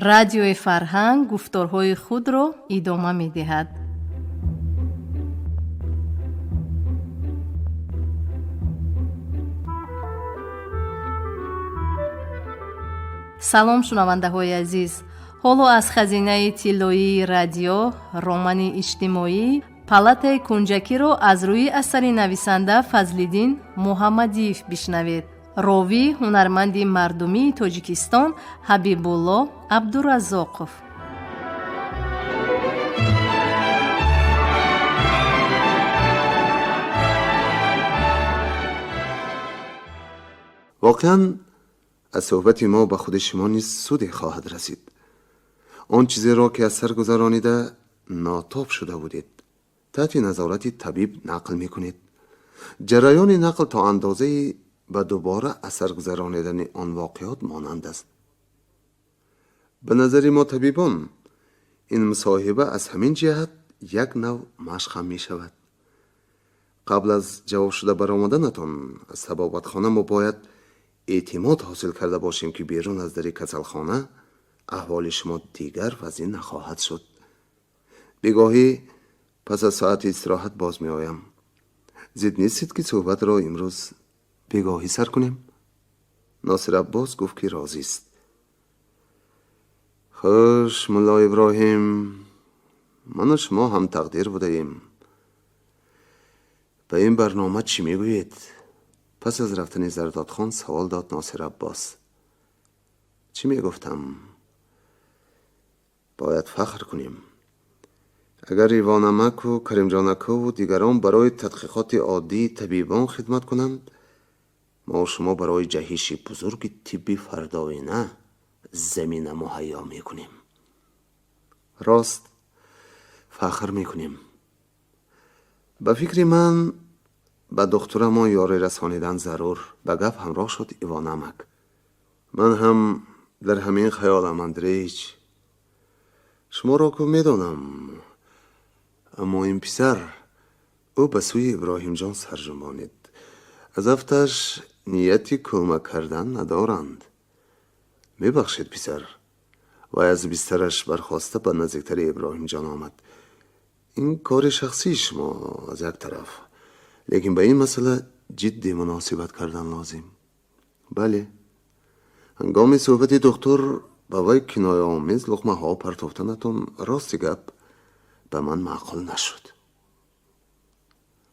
радиои фарҳанг гуфторҳои худро идома медиҳад. салом шунавандаҳои азиз, ҳоло аз хазинаи тиллоии радио романи иҷтимоӣ палатаи кунҷакиро аз рӯи асари нависанда Фазлиддин Муҳаммадиев бишнавед. ровӣ ҳунарманди мардумии Тоҷикистон Ҳабибулло Абдураззоқов. واقعاً از صحبت ما به خود شما نیز سودی خواهد رسید. آن چیزی را که از سر گذرانیده ناتاب شده بودید تحت نظارت طبیب نقل میکنید. جریان نقل تا اندازه به دوباره اثر گذرانیدن آن واقعات مانند است. به نظر ما طبیبان این مصاحبه از همین جهت یک نوع مشق هم می شود. قبل از جواب شده برآمدنتان از طبابتخانه ما باید اعتماد حاصل کرده باشیم که بیرون از در کسلخانه احوال شما دیگر وضعی نخواهد شد. بگاهی پس از ساعت استراحت باز می آیم. زید نیستید که صحبت را امروز بگاهی سر کنیم؟ ناصر عباس گفت که راضی است. خوش ملا ابراهیم، من و شما هم تقدیر بوده ایم. به این برنامه چی میگویید؟ پس از رفتن زرداد خان سوال داد ناصر عباس. چی میگفتم؟ باید فخر کنیم. اگر ایوانمک و کریم جانک و دیگران برای تحقیقات عادی طبیبان خدمت کنند، ما و شما برای جهش بزرگ طبی فرداینه زمینه مهیا میکنیم. راست فخر میکنیم. به فکر من به دکتر ما یاری رسانیدن ضرور. به گپ همراه شد ایوانمک. من هم در همین خیالم اندریج. شما را که میدانم، اما این پسر او به سوی ابراهیم جان سرجنبانید. از افتش نیتی کمک کردن ندارند. میبخشید پسر. و از بسترش برخواسته به نزدیکتر ابراهیم جان آمد. این کار شخصی شما از یک طرف، لیکن به این مسئله جدی مناسبت کردن لازم. بله، هنگام صحبت دکتر با وی کنایه آمیز لقمه ها پرتافتنتون راست گپ به من معقول نشد.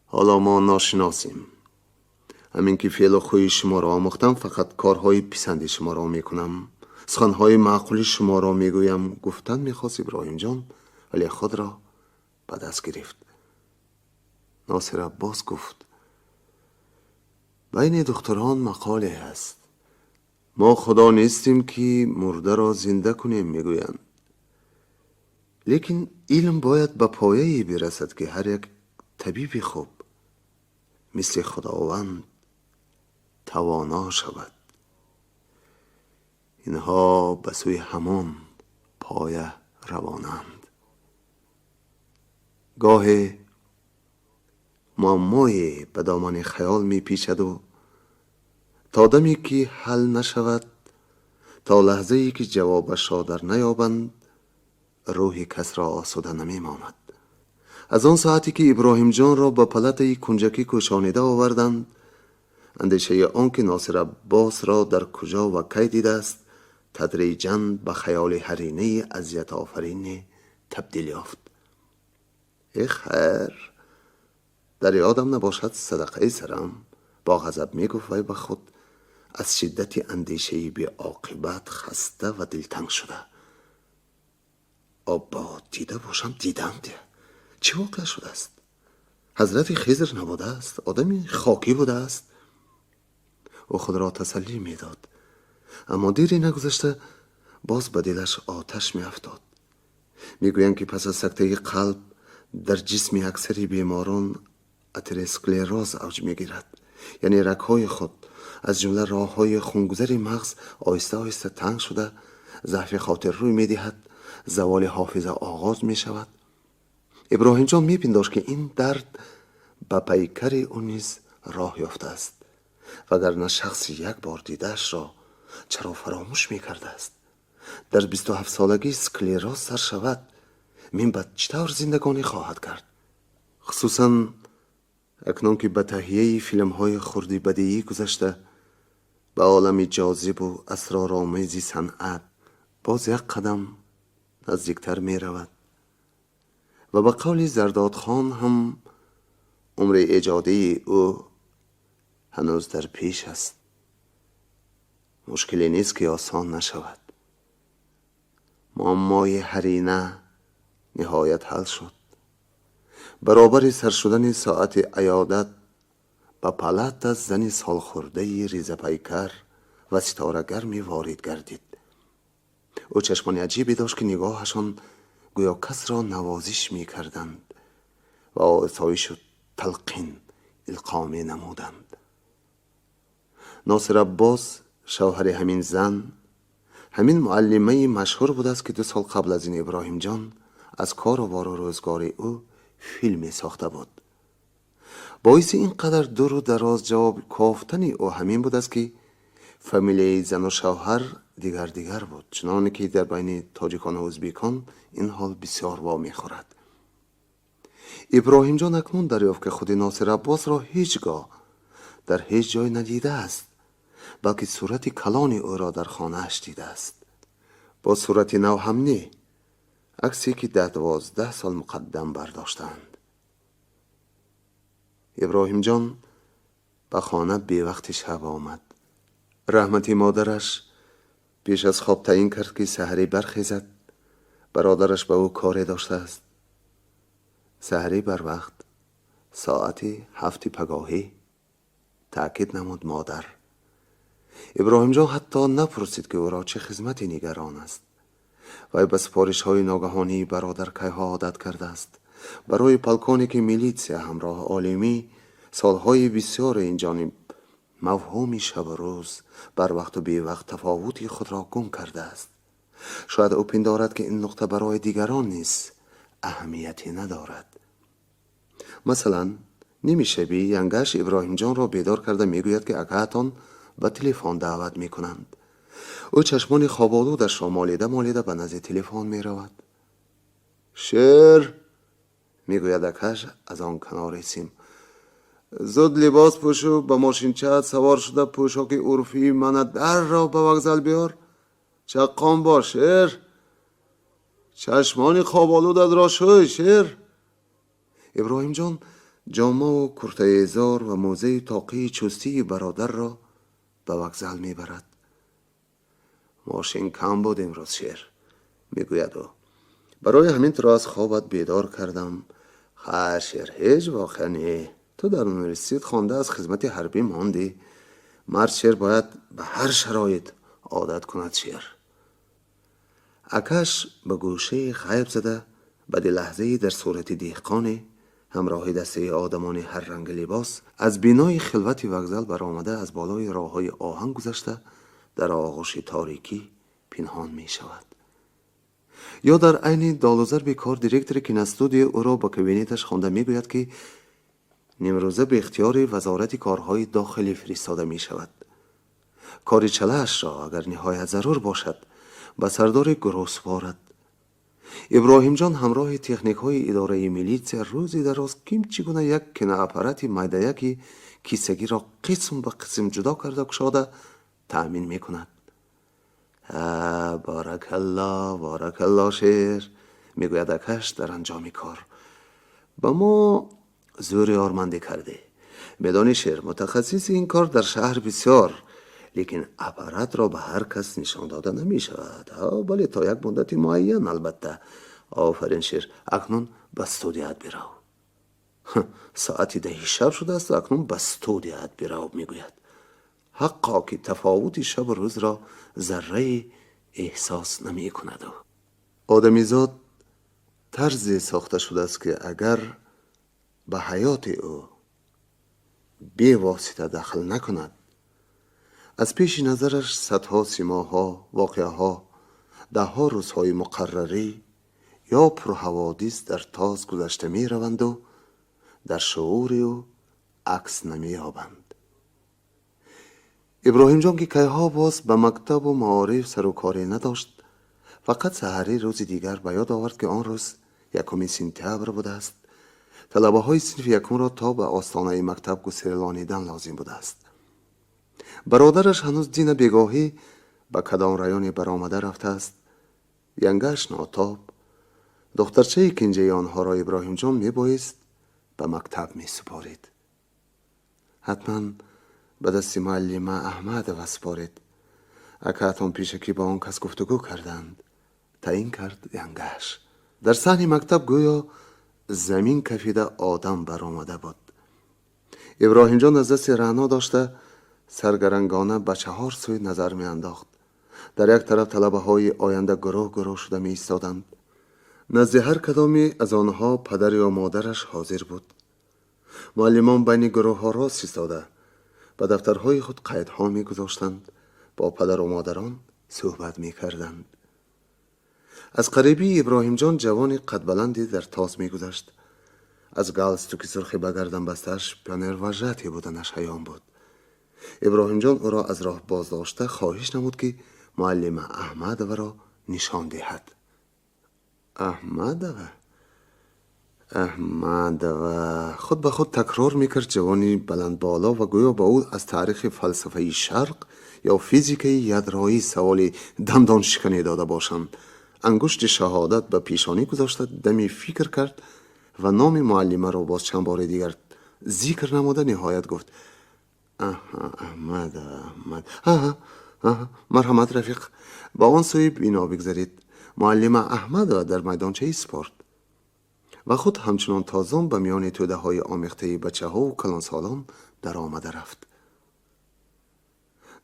حالا ما ناشناسیم. همین که فعل و خوی شما را آموختم، فقط کارهای پسند شما را میکنم، سخنهای معقول شما را میگویم. گفتن میخواست ابراهیم جان، ولی خود را به دست گرفت. ناصر عباس گفت بین دختران مقاله هست. ما خدا نیستیم که مرده را زنده کنیم میگویند، لیکن علم باید به پایه‌ای برسد که هر یک طبیب خوب مثل خداوند توانا شود. اینها به سوی همان پایه روانند. گاهی معمای به دامن خیال می پیچد و تا دمی که حل نشود، تا لحظه ای که جوابش را در نیابند، روح کس را آسوده نمی ماند. از آن ساعتی که ابراهیم جان را به پلته کنجکی کشانیده آوردند، اندیشه آن که ناصر عباس را در کجا و کی دیده است تدریجاً به خیال حرینه اذیت آفرین تبدیل یافت. ای خیر، در یادم نباشد صدقه سرم. با غضب می گفت وی به خود. از شدت اندیشه بی عاقبت خسته و دلتنگ شده. آبا دیده باشم دیدم ده. چه واقع شده است؟ حضرت خضر نبوده است؟ آدمی خاکی بوده است؟ او خود را تسلی می داد، اما دیری نگذشته باز به دلش آتش می افتاد. می گویند که پس از سکته قلب در جسم اکثر بیماران اتروسکلروز اوج می گیرد. یعنی رگ‌های خود از جمله راه‌های خونگذر مغز آهسته آهسته تنگ شده، ضعف خاطر روی می دهد، زوال حافظه آغاز می شود. ابراهیم جان می پنداشت که این درد به پیکر او نیز راه یافته است، وگرنه شخص یک بار دیده‌اش را چرا فراموش می کرده است؟ در 27 سالگی سکلروز سر شود، من بعد چطور زندگانی خواهد کرد؟ خصوصا اکنون که به تهیه فیلم های خردی بدیعی گذشته، به عالم جاذب و اسرارآمیز صنعت باز یک قدم نزدیکتر می رود و به قول زرداد خان هم عمر ایجادی او هنوز در پیش است. مشکلی نیست که آسان نشود. معمای هرینه نهایت حل شد. برابر سر شدن ساعت عیادت با پلات از زنی سالخورده ریزه پیکر و ستاره‌گر می وارد گردید. او چشمان عجیبی داشت که نگاهشان گویا کس را نوازش می کردند و آسایش و تلقین القا می نمودند. ناصر عباس شوهر همین زن، همین معلمه مشهور بود است که 2 سال قبل از این ابراهیم جان از کار و بار و روزگار او فیلمی ساخته بود. باعث اینقدر دور و دراز جواب کافتن او همین بود است که فامیلی زن و شوهر دیگر بود، چنانه که در بین تاجیکان و ازبکان این حال بسیار وامی خورد. ابراهیم جان اکنون دریافت که خود ناصر عباس را هیچگاه در هیچ جای ندیده است، بلکه صورت کلان او را در خانه اش دیده است. با صورت نو هم نه، عکسی که 12 سال مقدم برداشتند. ابراهیم جان به خانه به وقت شب آمد. رحمتی مادرش پیش از خواب تعیین کرد که سحری برخیزد، برادرش به او کاری داشته است. سحری بر وقت ساعت 7 پگاهی تأکید نمود مادر. ابراهیم جان حتی نپرسید که او را چه خدمتی نگران است. وی به سفارش های ناگهانی برادر کیها عادت کرده است. برای پلکانی که میلیتسیا همراه عالمی سالهای بسیار این جانب مفهومی شب و روز بر وقت و بی وقت تفاوتی خود را گم کرده است. شاید او پندارد که این نقطه برای دیگران نیست اهمیتی ندارد. مثلا نیمی شبی ینگش ابراهیم جان را بیدار کرده میگوید که اکهتان به تلفن دعوت میکنند. او چشمان خواب‌آلودش را مالیده به نزد تلفن میرود. شیر میگوید اکهش از آن کنار سیم. زود لباس پوشو، به ماشینچه‌ات سوار شده پوشاک عرفی من در را به وокزال بیار. چقام باش شیر. چشمان خواب‌آلودت را شوی شیر. ابراهیم جان جامه و کرته زار و موزه تاقی چستی برادر را به وокزال میبرد. ماشین کم بود امروز شیر، میگوید او. برای همین تو را از خوابت بیدار کردم. خیر شیر، هیچ واقعا نه. تو در یونیورسیت خوانده از خدمت حربی ماندی. مرد شیر باید به هر شرایط عادت کند شیر. اکش به گوشه غیب زده بعد لحظه‌ای در صورت دهقان همراه دسته آدمان هر رنگ لباس از بینای خلوت وокزال برآمده از بالای راههای آهن گذشته در آغوش تاریکی پنهان می شود. یا در عین دالوزر بیکار دیرکتور کینستودیو او را با کابینتش خوانده میگوید که نیمروزه به اختیار وزارت کارهای داخلی فرستاده می شود. کار چله‌اش را اگر نهایت ضرور باشد به سردار گروه سپارد. ابراهیم جان همراه تکنیک های اداره میلیتسیا روزی دراز چگونه یک کنه اپارات میده‌ای کیسگی را قسم به قسم جدا کرده گشاده تأمین می کند. بارک الله شیر، میگوید اکش در انجام کار. با ما زور یارمندی کرده. بدانی شیر، متخصص این کار در شهر بسیار، لیکن اپارات را به هر کس نشان داده نمی شود. بله تا یک مدت معین البته. آفرین شیر، اکنون به استودیوت برو. ساعتی 10 شب شده است و اکنون به استودیوت برو میگوید. حقا که تفاوت شب و روز را ذره احساس نمی کند. آدمیزاد طرزی ساخته شده است که اگر به حیات او بی واسطه دخل نکند، از پیش نظرش صدها سیماها، واقعها، 10 روزهای مقرری یا پرحوادث در تاز گذشته می روند و در شعور او عکس نمی یابند. ابراهیم جان که کیها باز به مکتب و معارف سر و کاری نداشت، فقط سحری روز دیگر به یاد آورد که آن روز 1 سپتامبر بوده است. طلبه های صنف یکم را تا به آستانه مکتب گسیلانیدن لازم بوده است. برادرش هنوز دین بیگاهی به کدام رایون برآمده رفته است. ینگش ناتاب دخترچه کنجه آنها را ابراهیم جان می بایست به مکتب می سپارید. حتما به دست معلم احمد وسپارید. اکاتون پیشکی با آن کس گفتگو کردند. تعیین کرد ینگش. در صحن مکتب گویا زمین کفیده آدم برآمده بود. ابراهیم جان از دست رعنا داشته سرگرنگانه به 4 سوی نظر می انداخت. در یک طرف طلبه های آینده گروه گروه شده می ایستادند. نزد هر کدامی از آنها پدر یا مادرش حاضر بود. معلمان بین گروه ها راست ایستاده به دفترهای خود قیدها می گذاشتند. با پدر و مادران صحبت می کردند. از قریبی ابراهیم جان جوان قد بلندی در تاس می گذشت. از گالستوک سرخی به گردن بسته‌اش پیانر و ژاتی بودنش حیام بود. ابراهیم جان او را از راه باز داشته خواهش نمود که معلم احمد او را نشان دهد. احمد خود به خود تکرار میکرد. جوانی بلند بالا و گویا با او از تاریخ فلسفه شرق یا فیزیک یدرایی سوالی دندان شکنی داده باشند. انگشت شهادت به پیشانی گذاشته دمی فکر کرد و نام معلمه را باز چند بار دیگر ذکر نموده نهایت گفت احمد مرحمت رفیق. با آن سوی بینا بگذارید. معلم احمد در میدانچه اسپورت. و خود همچنان تازم به میان توده های آمیخته بچه ها و کلان سالان در آمده رفت.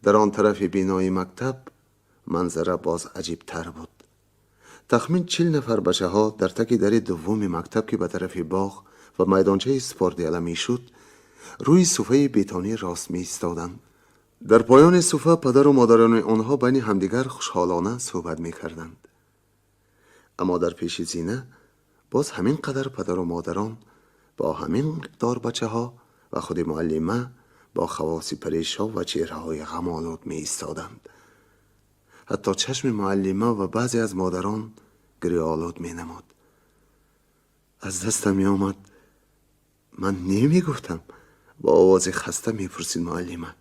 در آن طرف بینای مکتب منظره باز عجیب تر بود. تخمین 40 نفر بچه ها در تک در دوم مکتب که به طرف باغ و میدانچه اسپورت دیده می شد روی صفحه بیتانی راست می ایستادند. در پایان صفحه پدر و مادران آنها بین همدیگر خوشحالانه صحبت می کردند. اما در پیش زینه باز همین قدر پدر و مادران با همین مقدار بچه ها و خود معلمه با خواص پریشان و چهره های غم‌آلود می ایستادند. حتی چشم معلمه و بعضی از مادران گریه‌آلود می نمود. از دستم می آمد. من نمی گفتم. با آواز خسته می پرسید معلمه.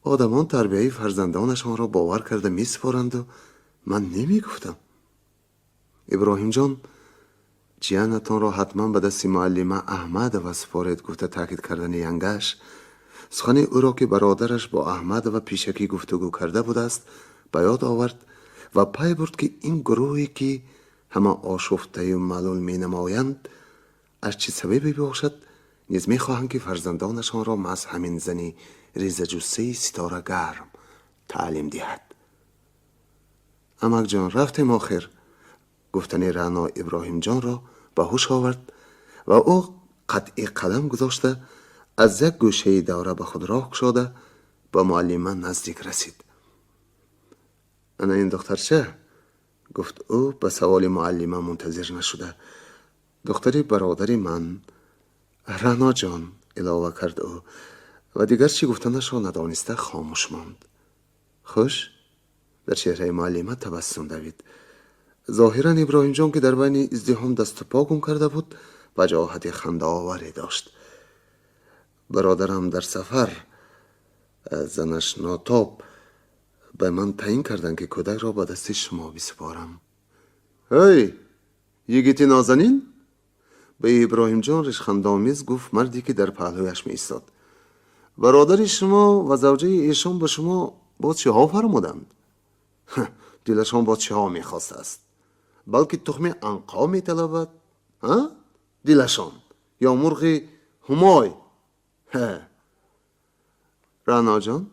آدمان تربیه فرزندانشان را باور کرده می سپارند و من نمی گفتم. ابراهیم جان جیانتان را حتما به دست معلمه احمد وسپارید گفته تاکید کردن ینگش سخن او را که برادرش با احمد و پیشکی گفتگو کرده بود است به یاد آورد و پی برد که این گروهی که همه آشفته و ملول می نمایند از چه سببی باشد نیز می خواهند که فرزندانشان را از همین زنی ریز جثه ستاره گرم تعلیم دهد. امک جان رفتیم آخر. گفتن رعنا ابراهیم جان را به هوش آورد و او قطع قدم گذاشته از یک گوشه دوره به خود راه گشاده به معلمه نزدیک رسید. انا این دخترچه؟ گفت او به سوال معلمه منتظر نشده. دختری برادری من رعنا جان علاوه کرد او و دیگر چی گفتنش را ندانسته خاموش ماند. خوش؟ در چهره معلمه تبسم دوید. ظاهرا ابراهیم جان که در بین ازدحام دست و پا گم کرده بود وجاهت خنده آوری داشت. برادرم در سفر زنش ناتاب به من تعیین کردن که کودک را به دست شما بسپارم. هی یگیتی نازنین؟ به ابراهیم جان رشخندآمیز گفت مردی که در پهلویش می ایستاد. برادر شما و زوجه ایشان به شما باز چه ها فرمودند؟ دلشان باز چه ها می خواسته است؟ بلکه تخم عنقا می طلبد؟ دلشان یا مرغ همای؟ رعنا جان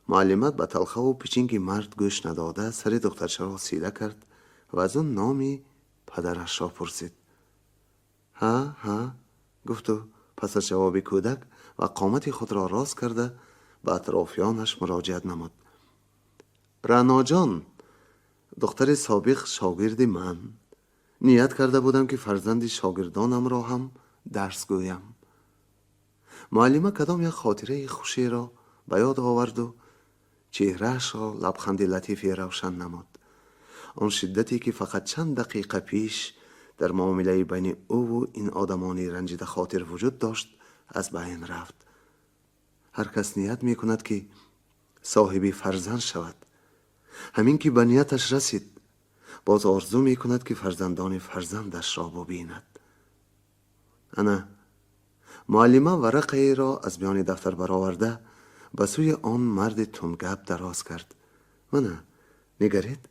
معلمت به تلخه و پیچینگ مرد گوش نداده سر دخترچه را سیده کرد و از اون نامی پدرش را پرسید. ها گفت و پس از جواب کودک و قامت خود را راست کرده به اطرافیانش مراجعت نمود. رعنا جان دختر سابق شاگرد من. نیت کرده بودم که فرزند شاگردانم را هم درس گویم. معلمه کدام یک خاطره خوشی را به یاد آورد و چهرهش را لبخند لطیفی روشن نمود. آن شدتی که فقط چند دقیقه پیش در معامله بین او و این آدمانی رنجیده خاطر وجود داشت از بین رفت. هر کس نیت می کند که صاحبی فرزند شود. همین که به نیتش رسید باز آرزو می کند که فرزندان فرزندش را ببیند. انا معلمه ورقه را از میان دفتر برآورده به سوی آن مرد تندگپ دراز کرد. منه نگرید،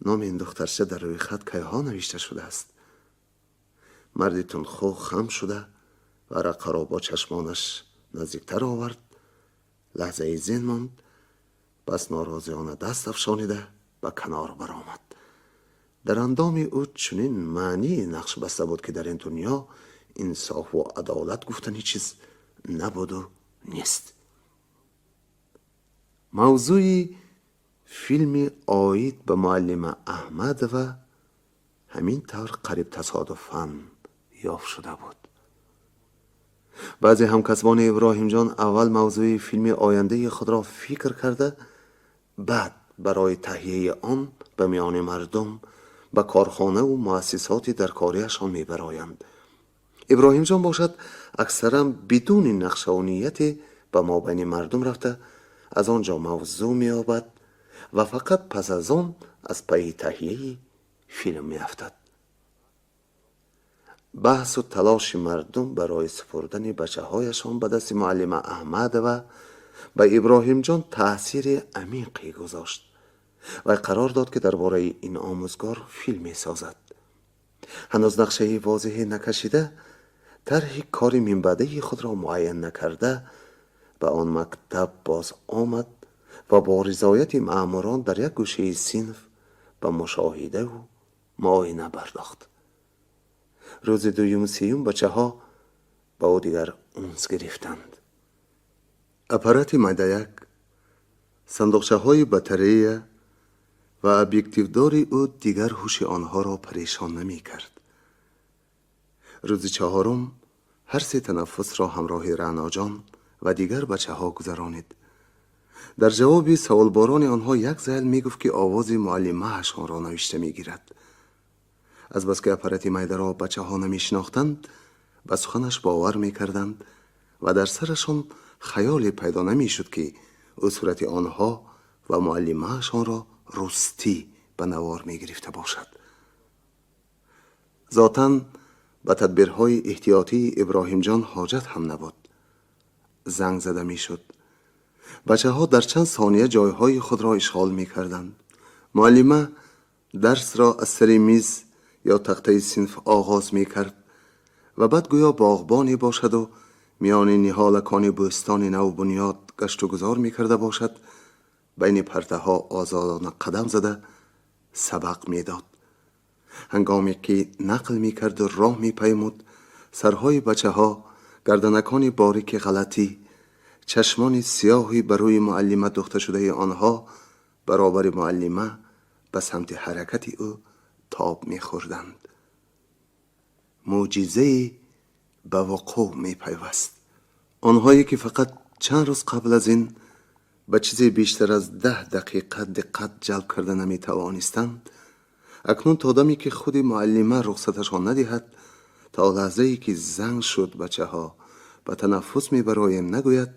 نام این دخترچه در روی خط کیها نوشته شده است. مرد تندخو خم شده ورقه را با چشمانش نزدیکتر آورد. لحظه زین ماند، بس ناراضیانه دست افشانیده به کنار برآمد. در اندام او چنین معنی نقش بسته بود که در این دنیا انصاف و عدالت گفتنی چیز نبود و نیست. موضوع فیلم آیید به معلم احمد و همین طور قریب تصادفاً یافت شده بود. بعضی همکسبان ابراهیم جان اول موضوع فیلم آینده خود را فکر کرده، بعد برای تهیه آن به میان مردم به کارخانه و مؤسساتی در کاریشان میبرایند. ابراهیم جان باشد اکثرا بدون نقشه و نیتی به مابین مردم رفته از آنجا موضوع می‌یابد و فقط پس از آن از پی تهیه فیلم می‌افتد. بحث و تلاش مردم برای سپردن بچه‌هایشان به دست معلم احمد و به ابراهیم جان تأثیر عمیقی گذاشت و قرار داد که درباره این آموزگار فیلمی سازد. هنوز نقشه واضحی نکشیده، طرح کار من بعده خود را معین نکرده به آن مکتب باز آمد و با رضایت مأموران در یک گوشه صنف به مشاهده و معاینه پرداخت. روز دوم و سیوم بچه‌ها با او دیگر اونس گرفتند. اپارات مدیک، صندوقچه های بطریه و ابیکتیو داری او دیگر هوش آنها را پریشان نمی کرد. روز چهارم هر سه تنفس را همراه رعنا جان و دیگر بچه‌ها گذرانید. در جواب سوال باران آنها یک زل می گفت که آواز معلمه هشان را نوشته می گیرد. از بس که اپارات میده را بچه‌ها نمی شناختند به سخنش باور می کردند و در سرشان خیال پیدا نمی شد که او صورت آنها و معلمه هشان را راستی به نوار می گرفته باشد. ذاتاً به تدبیرهای احتیاطی ابراهیم جان حاجت هم نبود. زنگ زده می شد. بچه ها در چند ثانیه جایهای خود را اشغال می کردند. معلمه درس را از سر میز یا تخته صنف آغاز می کرد و بعد گویا باغبانی باشد و میان نهالکان بوستان نو بنیاد گشت و گذار می کرده باشد. بین پرته ها آزادانه قدم زده سبق می داد. هنگامی که نقل می کرد و راه می پیمود، سرهای بچه ها، گردنکان باریک غلطی، چشمان سیاهی بر روی معلمه دوخته شده آنها برابر معلمه به سمت حرکت او تاب می خوردند. معجزه‌ای به وقوع می پیوست. آنهایی که فقط چند روز قبل از این به چیزی بیشتر از 10 دقیقه دقت جلب کرده نمی توانستند، اکنون تا دمی که خود معلمه رخصتشان ندهد، تا لحظه‌ای که زنگ شد بچه ها به تنفس می برایم نگوید،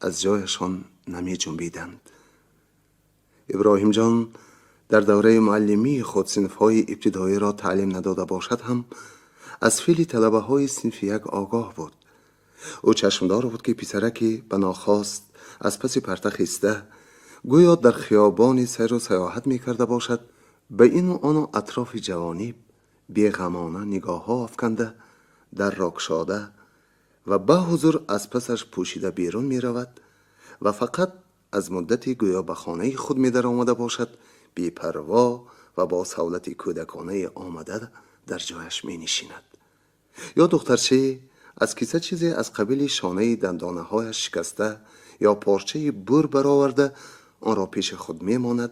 از جایشان نمی جنبیدند. ابراهیم جان در دوره معلمی خود صنف‌های ابتدایی را تعلیم نداده باشد هم از فعل طلبه های صنف یک آگاه بود. او چشمدار بود که پسرکی به ناخواست از پس پرته خسته گویا در خیابان سیر و سیاحت می کرده باشد، به این و آن اطراف جوانب بیغمانه نگاه ها افکنده در را گشاده و به حضور از پسش پوشیده بیرون می رود و فقط از مدتی گویا به خانه خود می در آمده باشد بی پروا و با سهولت کودکانه آمده در جایش می نشیند. یا دخترچه از کیسه چیزی از قبیل شانه دندانه هایش شکسته یا پارچه بور برآورده آن را پیش خود می ماند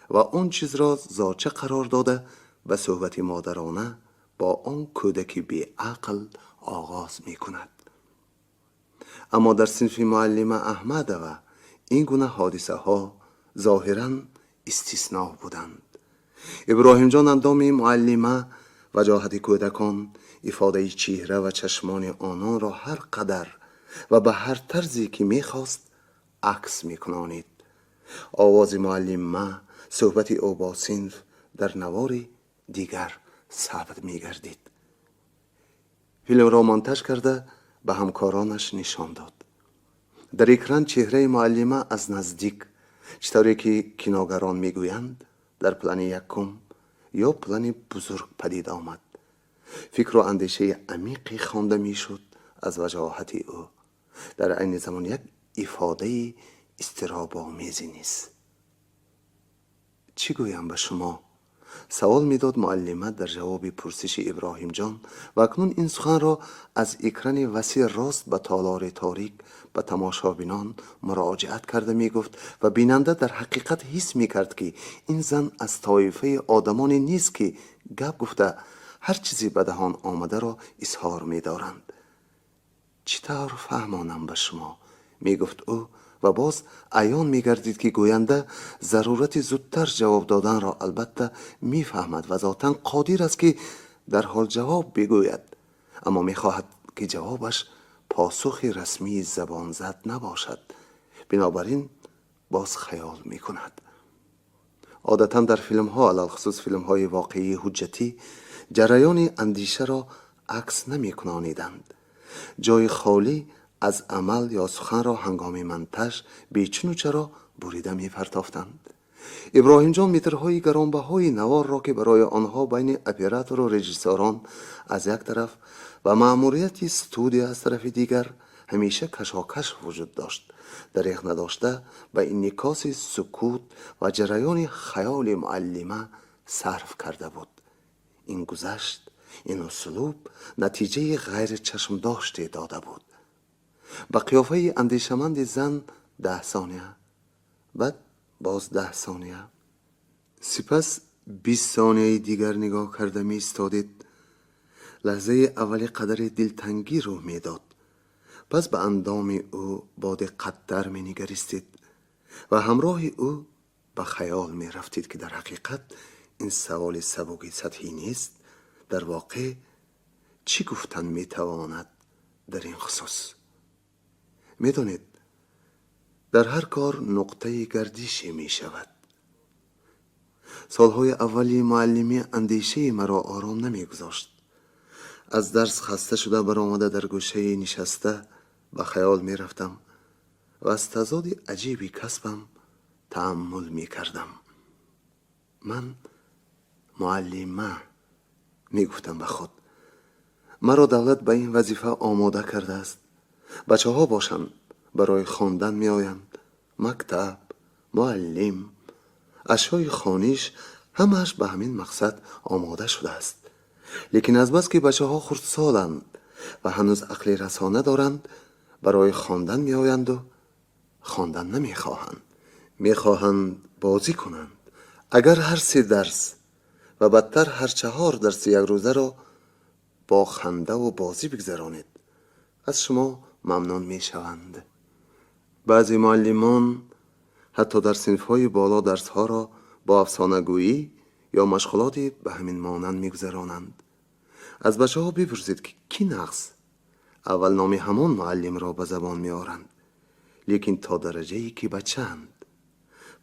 و آن چیز را زاچه قرار داده به صحبت مادرانه با آن کودکی بی عقل آغاز می کند. اما در صنف معلم احمد و این گونه حادثه ها ظاهراً استثناء بودند. ابراهیم جان اندام معلمه وجاهت کودکان، ifade چهره و چشمان آنان را هر قدر و به هر طرزی که میخواست عکس میکنانید. آواز معلمه، صحبت او با صنف در نواری دیگر ثبت میگردید. فیلم را مانتاژ کرده به همکارانش نشان داد. در اکران چهره معلمه از نزدیک، چطوری که کیناگران میگویند، در پلان یکم یا پلان بزرگ پدید آمد. فکر و اندیشه عمیقی خوانده میشد از وجاهت او، در عین زمان یک ifade اضطراب‌آمیزی نیست. چی گویم به شما؟ سوال میداد معلمه در جواب پرسش ابراهیم جان و اکنون این سخن را از اکران وسیع راست به تالار تاریک به تماشابینان مراجعت کرده می گفت و بیننده در حقیقت حس می کرد که این زن از طایفه آدمانی نیست که گپ گفته هر چیزی به دهان آمده را اظهار می دارند. چطور فهمانم به شما؟ می گفت او و باز عیان می گردید که گوینده ضرورت زودتر جواب دادن را البته می فهمد و ذاتاً قادر است که در حال جواب بگوید، اما می خواهد که جوابش پاسخ رسمی زبان زد نباشد. بنابراین باز خیال می کند. عادتاً در فیلم ها، علل خصوص فیلم های واقعی حجتی، جریان اندیشه را عکس نمی کنانیدند. جای خالی از عمل یا سخن را هنگام منتج بیچون و چرا بریده می پرتافتند. ابراهیم جان مترهای گرانبهای نوار را که برای آنها بین اپراتور و رژیسوران از یک طرف و مأموریت استودیو از طرف دیگر همیشه کشاکش وجود داشت، دریغ نداشته به انعکاس سکوت و جریان خیال معلمه صرف کرده بود. این گذشت، این اسلوب نتیجه غیر چشم داشته داده بود. با قیافه اندیشمند زن 10 ثانیه، بعد باز 10 ثانیه، سپس 20 ثانیه دیگر نگاه کرده می استادید. لحظه اولی قدر دلتنگی رو می داد. پس به اندام او با دقت می نگریستید و همراه او به خیال می رفتید که در حقیقت این سوال سبک سطحی نیست. در واقع چی گفتن می تواند در این خصوص؟ می دانید در هر کار نقطه گردشی می شود. سالهای اولی معلمی اندیشه مرا آرام نمی گذاشت. از درس خسته شده برآمده در گوشه نشسته به خیال می رفتم و از تضاد عجیبی کسبم تأمل می کردم. من معلمه می گفتم به خود. مرا دولت به این وظیفه آماده کرده است. بچه ها باشند برای خواندن می آیند. مکتب، معلم، اشیای خانیش همش به همین مقصد آماده شده است. لیکن از بس که بچه ها خردسالند و هنوز عقل رسانه دارند، برای خواندن می آیند و خواندن نمی خواهند. می خواهند بازی کنند. اگر هر 3 درس و بدتر هر 4 درس یک روزه را با خنده و بازی بگذرانید، از شما ممنون می شوند. بعضی معلمان حتی در صنف‌های بالا درس‌ها را با افسانه‌گویی یا مشغولاتی به همین مانند می‌گذرانند. از بچه‌ها بپرسید که کی نقص؟ اول نام همان معلم را به زبان می‌آورند، لیکن تا درجه‌ای که بچه‌اند.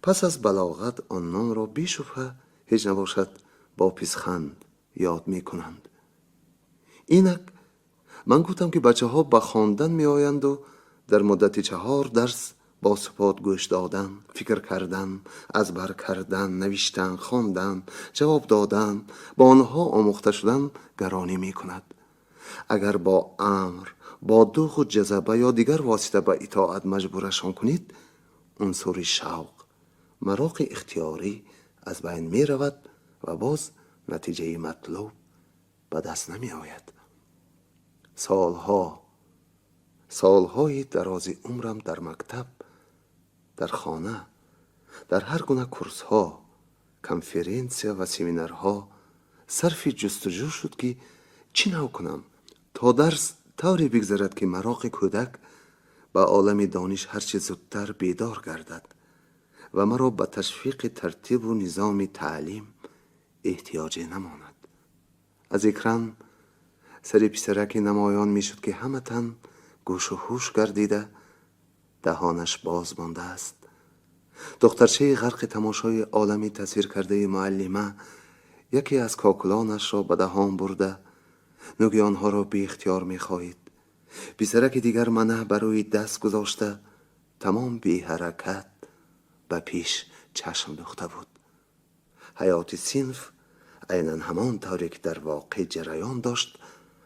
پس از بلاغت آن نام را بی‌شبهه هیچ نباشد با پیشخند یاد می‌کنند. اینک من گفتم که بچه‌ها به خواندن می‌آیند و در مدت 4 درس با سپات گوش دادن، فکر کردن، ازبر کردن، نوشتن، خواندن، جواب دادن، با آنها آموخته شدن گرانی می کند. اگر با امر، با دوخ و جذبه یا دیگر واسطه به اطاعت مجبورشان کنید، عنصر شوق، مراق اختیاری از بین می رود و باز نتیجه مطلوب به دست نمی آید. سالهای دراز عمرم در مکتب، در خانه، در هر گونه کورس ها، کنفرانسیا و سمینارها صرف جستجو شد که چی نو کنم تا درس طوری بگذرد که مراق کودک به عالم دانش هرچه زودتر بیدار گردد و مرا به تشویق ترتیب و نظام تعلیم احتیاجی نماند. از اکران سر پسرکی نمایان می شد که همه تن گوش و هوش گردیده دهانش باز مانده است. دخترچه غرق تماشای عالمی تصویر کرده معلمه یکی از کاکلانش را به دهان برده نوگی آنها را بی اختیار می خواهید. پسرک دیگر منه بروی دست گذاشته تمام بی حرکت به پیش چشم دوخته بود. حیات صنف عیناً همان طوری که در واقع جریان داشت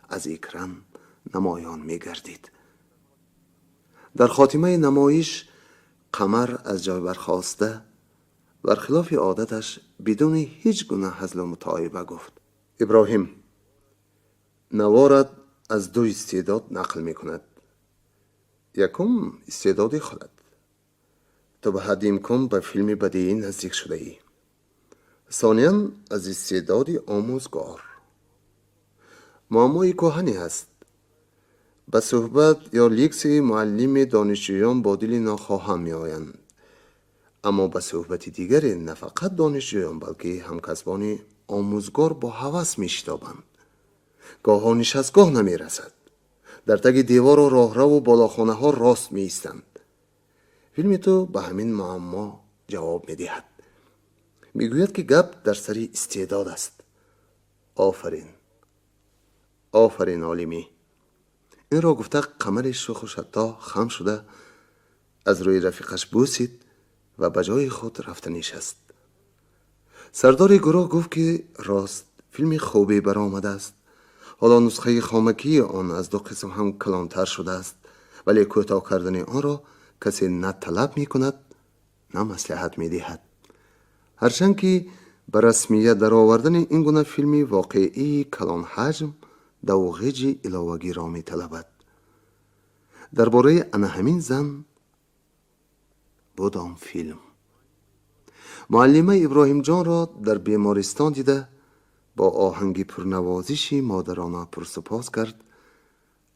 از اکران نمایان می گردید. در خاتمه نمایش قمر از جای برخاسته برخلاف عادتش بدون هیچ گونه هزل و متاعبه گفت: ابراهیم، نوارد از دو استعداد نقل می کند. یکم استعداد خودت، تو به حد امکان به فیلم بدیعی نزدیک شده ای. ثانیاً از استعداد آموزگار. معمای کهنی است. به صحبت یا لیکس معلم دانشجویان با دل ناخواهم می آیند. اما به صحبت دیگر نه فقط دانشجویان بلکه همکسبان آموزگار با هوس می شتابند. گاه نشستگاه نمی رسد. در تگ دیوار و راهرو و بالاخانه ها راست می ایستند. فیلم تو به همین معما جواب می دهد. می گوید که گپ در سر استعداد است. آفرین، آفرین عالمی. این را گفته قمر شوخ و شتا خم شده از روی رفیقش بوسید و به جای خود رفته نشست. سردار گروه گفت که راست فیلم خوبی برآمده است. حالا نسخه خامکی آن از 2 قسم هم کلانتر شده است، ولی کوتاه کردن آن را کسی نه طلب می کند نه مصلحت می دهد. هرچند که به رسمیت در آوردن این گونه فیلمی واقعی کلان حجم دوغیج علاوگی را می طلبد. درباره آن همین زن بود آن فیلم. معلمه ابراهیم جان را در بیمارستان دیده با آهنگ پرنوازشی مادرانه پرسپاس کرد.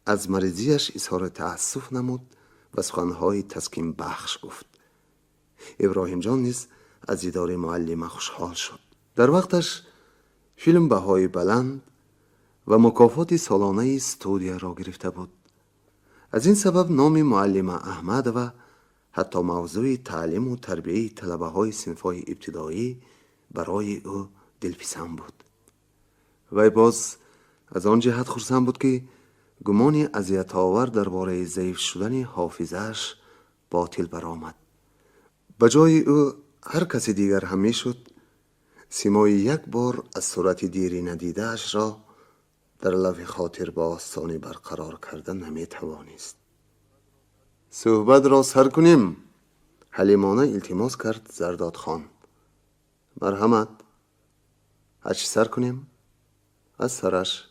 از مریضیش اظهار تأسف نمود و سخنهای تسکین بخش گفت. ابراهیم جان نیز از دیدار معلمه خوشحال شد. در وقتش فیلم بهای بلند و مکافات سالانه استودیو را گرفته بود. از این سبب نام معلمه احمد و حتی موضوع تعلیم و تربیه طلبه های صنف‌های ابتدایی برای او دلپسند بود. وی باز از آن جهت خرسند بود که گمانی اذیت‌آور درباره ضعیف شدن حافظه‌اش باطل برآمد. به جای او هر کسی دیگر هم میشد سیمای یک بار از صورت دیری ندیده‌اش را در لوح خاطر با آستانی برقرار کردن نمی‌توانست. صحبت را سر کنیم، حلیمانه التماس کرد زرداد خان. مرحمت، هرچی سر کنیم؟ از سرش.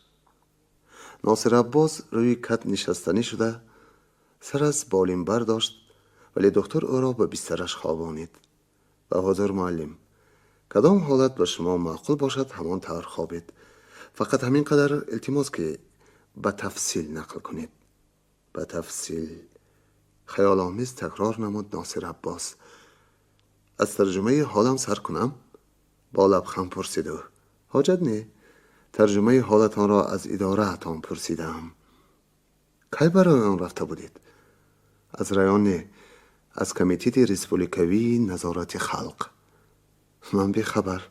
ناصر عباس روی کت نشستنی شده سر از بالین برداشت، ولی دکتر او را به بسترش خوابانید. به حضور معلم، کدام حالت به شما معقول باشد همان طور خوابید. فقط همین قدر التماس که به تفصیل نقل کنید. به تفصیل. خیال آمیز تکرار نمود ناصر عباس. از ترجمه حالم سر کنم؟ با لبخند پرسید او. حاجت نه، ترجمه حالتان را از اداره‌تان پرسیدم. کی برای آن رفته بودید؟ از ریان، از کمیته ریسپوبلیکوی نظارت خلق. من بی خبر.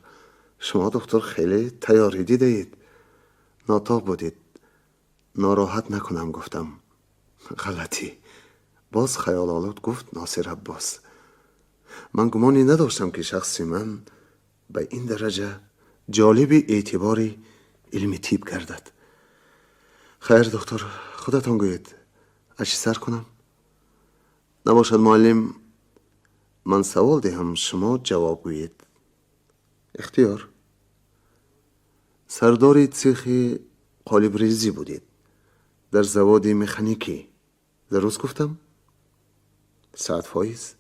شما دکتر خیلی تیاری دیدید. ناتاب بودید. ناراحت نکنم گفتم. غلطی. باز خیال آلود گفت ناصر عباس. من گمانی نداشتم که شخص من به این درجه جالب اعتباری علمی تیپ گردد. خیر دکتر، خودتان گویید. اچی سر کنم؟ نباشد معلم من سوال دهم شما جواب گویید. اختیار. سردار سیخ قالب ریزی بودید در زواد مکانیکی. درست گفتم؟ سعد فایز،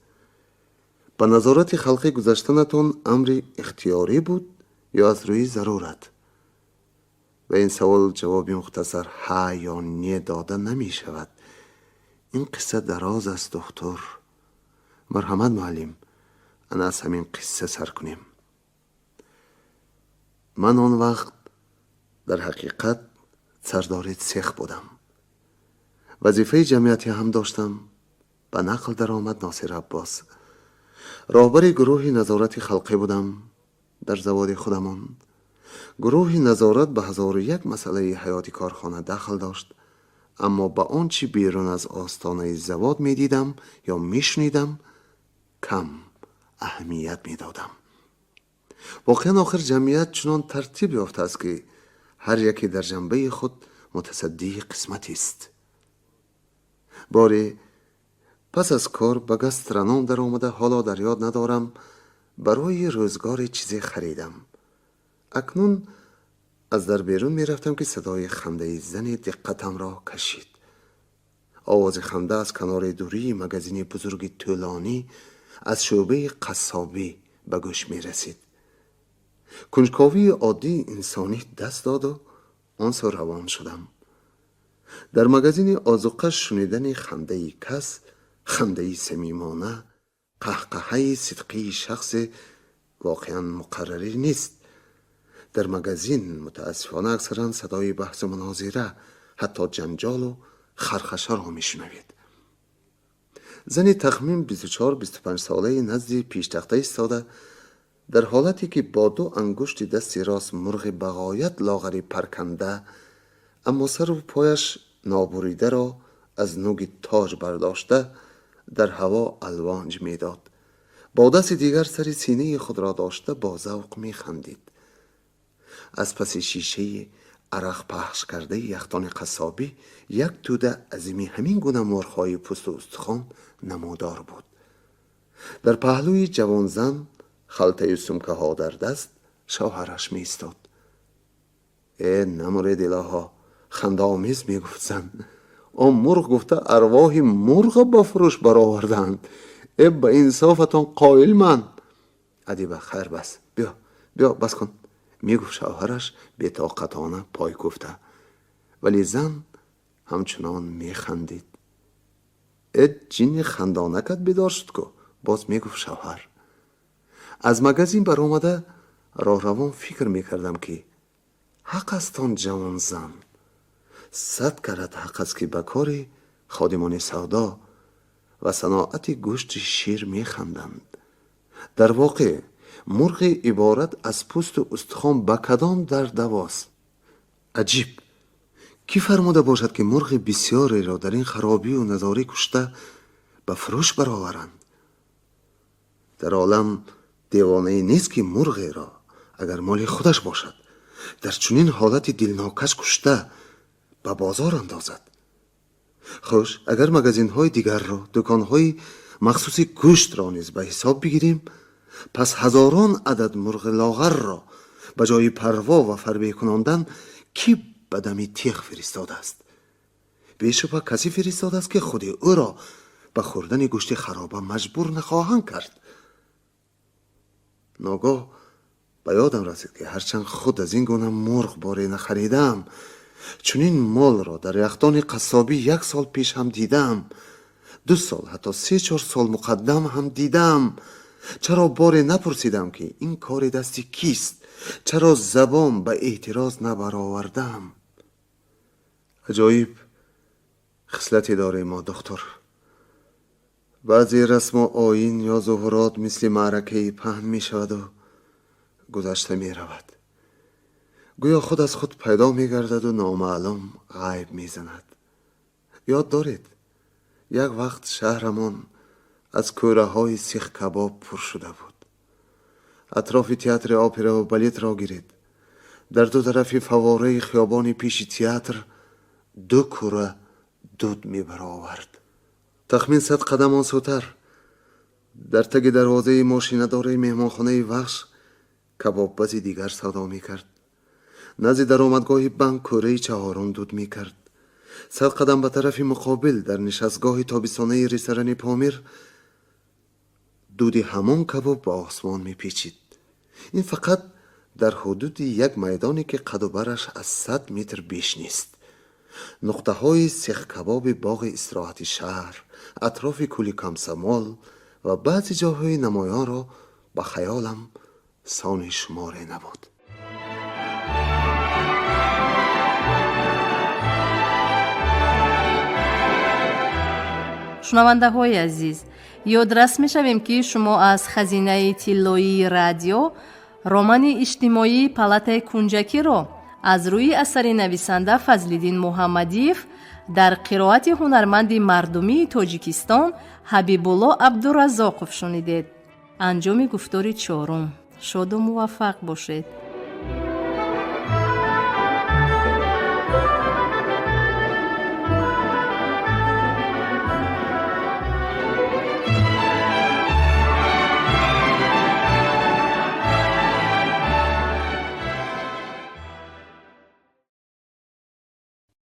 به نظارت خلقی گذشتنتون امر اختیاری بود یا از روی ضرورت؟ و این سوال جواب مختصر ها یا نه داده نمی شود. این قصه دراز است دکتر. مرحمت معلم، انا از همین قصه سر کنیم. من آن وقت در حقیقت سردار سیخ بودم. وظیفه جمعیتی هم داشتم. به نقل در آمد ناصر عباس. راهبر گروه نظارت خلقی بودم در زواد خودمان. گروه نظارت به 1001 مسئله حیاتی کارخانه دخل داشت، اما به آنچه بیرون از آستانه زواد می دیدم یا می شنیدم کم اهمیت می دادم. واقعا آخر جمعیت چنان ترتیب یافته است که هر یکی در جنبه خود متصدی قسمتی است. باری پس از کار به گسترانان در آمده، حالا در یاد ندارم برای روزگار چیزی خریدم. اکنون از در بیرون می رفتم که صدای خنده زنی دقتم را کشید. آواز خنده از کنار دوری مگزین بزرگ طولانی از شعبه قصابی به گوش می رسید. کنجکاوی عادی انسانی دست داد و آن سو روان شدم. در مگزین آذوقه شنیدن خنده کس، خنده صمیمانه، قهقهه صدقی شخص واقعا مقرری نیست. در مگزین متاسفانه اکثرا صدای بحث و مناظره، حتی جنجال و خرخشه را میشنوید. زنی تخمین 24-25 ساله نزد پیشتخته ایستاده، در حالتی که با 2 انگشت دست راست مرغ بغایت لاغری پرکنده اما سر و پایش نابریده را از نوک تاج برداشته در هوا الوانج میداد. با دست دیگر سر سینه خود را داشته با ذوق میخندید. از پس شیشه عرق پخش کرده یختان قصابی یک توده عظیمی همین گونه مرغ‌های پوست و استخوان نمودار بود. در پهلوی جوان زن خلطه سمکه ها در دست شوهرش می ایستاد. ای نمورد الها، خنده آمیز می گفت زن. آن مرغ گفته ارواح مرغ با فروش برآوردند. ای به انصافتان قائل من. ادیبه خیر بس، بیا بس کن، می گفت شوهرش بی طاقتانه پای کوفته. ولی زن همچنان می خندید. ای جن خندانکت بیدار شد کو، باز می گفت شوهر. از مگزین بر آمده راه روان فکر می کردم که حق است آن جوان زن. 100 کرت حق است که به کار خادمان سودا و صناعت گوشت شیر می خندند. در واقع مرغ عبارت از پوست و استخوان به کدام در دواست. عجیب، کی فرموده باشد که مرغ بسیاری را در این خرابی و نزاری کشته به فروش برآورند؟ در عالم دیوانه نیست که مرغی را اگر مال خودش باشد در چنین حالت دلناکش کشته به بازار اندازد. خوش اگر مگزین های دیگر را، دکان های مخصوص گوشت را نیز به حساب بگیریم، پس هزاران عدد مرغ لاغر را به جای پروا و فربه کناندن کی به دم تیغ فرستاده است؟ بیشبه کسی فرستاده است که خود او را به خوردن گوشت خرابه مجبور نخواهند کرد. ناگاه به یادم رسید که هرچند خود از این گونه مرغ باری نخریدم، چون این مال را در یختان قصابی 1 سال پیش هم دیدم، 2 سال حتی 3-4 سال مقدم هم دیدم. چرا باری نپرسیدم که این کار دستی کیست؟ چرا زبان به اعتراض نبرآوردم؟ عجایب خصلتی داره ما دکتر. بعضی رسم و آیین یا ظهورات مثل معرکه پهن می شود و گذشته می رود. گویا خود از خود پیدا می گردد و نامعلوم غیب می زند. یاد دارید یک وقت شهرمان از کوره های سیخ کباب پر شده بود. اطراف تئاتر اپرا و بالت را گیرید. در 2 طرف فواره خیابان پیش تئاتر 2 کوره دود می برآورد. تخمین 100 قدم آن سوتر در تگ دروازه ماشیندار مهمانخانه وحش کباب بازی دیگر سودا می کرد. نزد درآمدگاه بانک کوره 4 دود می کرد. 100 قدم به طرف مقابل در نشستگاه تابستانه رستوران پامیر دود همان کباب به آسمان می پیچید. این فقط در حدود یک میدانی که قد و برش از 100 متر بیش نیست. نقطه های سیخ کباب باغ استراحت شهر، اطراف کولی کمسمال و بعضی جاهای نمایان را به خیالم سان شماره نبود. шунавандаҳои азиз, ёдрас мешавем ки шумо аз хазинаи тиллоии радио романи иҷтимоии палатаи кунҷакиро аз рӯи асари нависанда Фазлиддин Муҳаммадиев дар қироати ҳунарманди мардумии Тоҷикистон Ҳабибулло Абдураззоқов шунидед. анҷоми гуфтори 4. шоду муваффақ бошед.